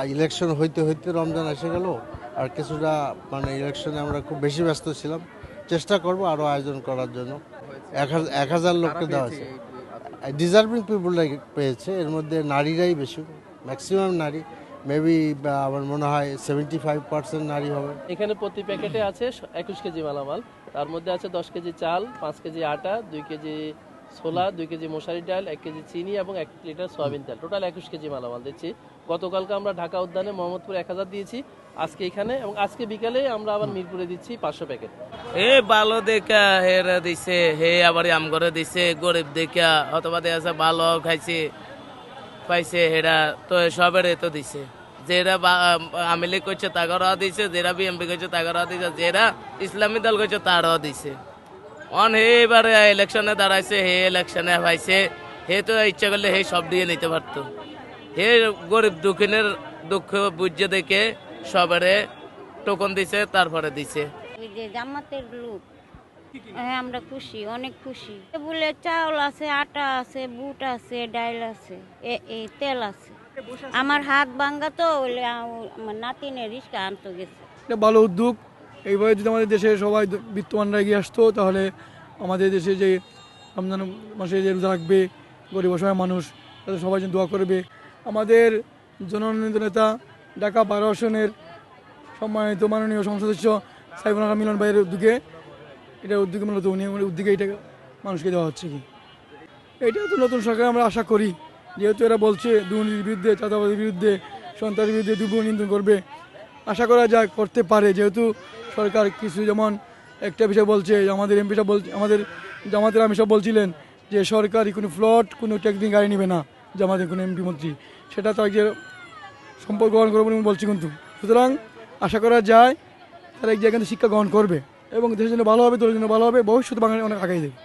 Election হইতে হইতে রমজান এসে গেল, আর কিছুটা মানে ইলেকশনে আমরা খুব বেশি ব্যস্ত ছিলাম। চেষ্টা করব আরও আয়োজন করার জন্য। 1,000 লোককে দেওয়া আছে। ডিজার্ভিং পিপুলরাই পেয়েছে, এর মধ্যে নারীরাই বেশি, ম্যাক্সিমাম নারী। মেবি আমার মনে হয় 75% নারী হবে। এখানে প্রতি প্যাকেটে আছে 21 কেজি মালামাল। তার মধ্যে আছে 10 কেজি চাল, 5 কেজি আটা, 2 কেজি ছোলা, 2 কেজি মশারি ডাল, 1 কেজি চিনি এবং 1 লিটার সয়াবিন তেল। টোটাল 21 কেজি মালামাল দিচ্ছি। গতকালকে আমরা ঢাকা উদ্যানে মোহাম্মদপুর 1000 দিয়েছি, আজকে এখানে, এবং আজকে বিকালে আমরা আবার মিরপুরে দিচ্ছি 500 প্যাকেট। এ ভালো দেখা হেরা দিছে, হে আবার আম করে দিছে, গরিব দেখা অথবা দেখা ভালো খাইছে পাইছে, হেরা তো সবের তো দিছে। যেরা আওয়ামী লীগ করছে তাগরা দিছে, যেরা বিএমপি করছে তাগরা দিছে, যেরা ইসলামী দল করছে তারাও দিছে। অন হে এবারে ইলেকশনে দাঁড়াইছে, হে ইলেকশনে পাইছে, হে তো ইচ্ছা করলে হে সব দিয়ে নিতে পারতো। হে গরিব দুঃখিনের দুঃখ বুঝে দেখে সবারে টোকন দিছে, তারপরে দিছে। ওই যে জামাতের লোক, হ্যাঁ আমরা খুশি, অনেক খুশি। বলে চাউল আছে, আটা আছে, বুট আছে, ডাল আছে, এই তেল আছে। আমার হাত ভাঙ্গা তো বলে আমার নাতিনের রিস্কা আনতে গেছে। এটা ভালো উদ্যোগ। এইভাবে যদি আমাদের দেশে সবাই বিত্তমানরা এগিয়ে আসতো, তাহলে আমাদের দেশে যে রমজান মাসে যে রোজা রাখবে গরিব অসহায় মানুষ, তাদের সবাই যেন দোয়া করবে। আমাদের জননেতা নেতা ঢাকা 12 আসনের সম্মানিত মাননীয় সংসদ সদস্য সাইফুল আলম মিলন ভাইয়ের উদ্যোগে, এটা উদ্যোগে মূলত উনি উদ্যোগে এটা মানুষকে দেওয়া হচ্ছে। কি এটা তো নতুন সরকার আমরা আশা করি, যেহেতু এরা বলছে দুর্নীতির বিরুদ্ধে, চাঁদাবাদের বিরুদ্ধে, সন্ত্রাসের বিরুদ্ধে দুর্নীতি নিয়ন্ত্রণ করবে, আশা করা যায় করতে পারে। যেহেতু সরকার কিছু, যেমন একটা বিষয় বলছে, আমাদের এমপি সব বলছে, আমাদের জামাতের আমি সব বলছিলেন যে সরকারি কোনো ফ্লট, কোনো ট্যাক্সিং গাড়ি নেবে না, জামাতের কোনো এমপি মন্ত্রী, সেটা তার যে সম্পর্ক গ্রহণ করবে বলে বলছি। কিন্তু সুতরাং আশা করা যায় তারা এক জায়গায় শিক্ষা গ্রহণ করবে এবং দেশের জন্য ভালো হবে, দলের জন্য ভালো হবে, ভবিষ্যতে বাংলাদেশ অনেক আগাই দেবে।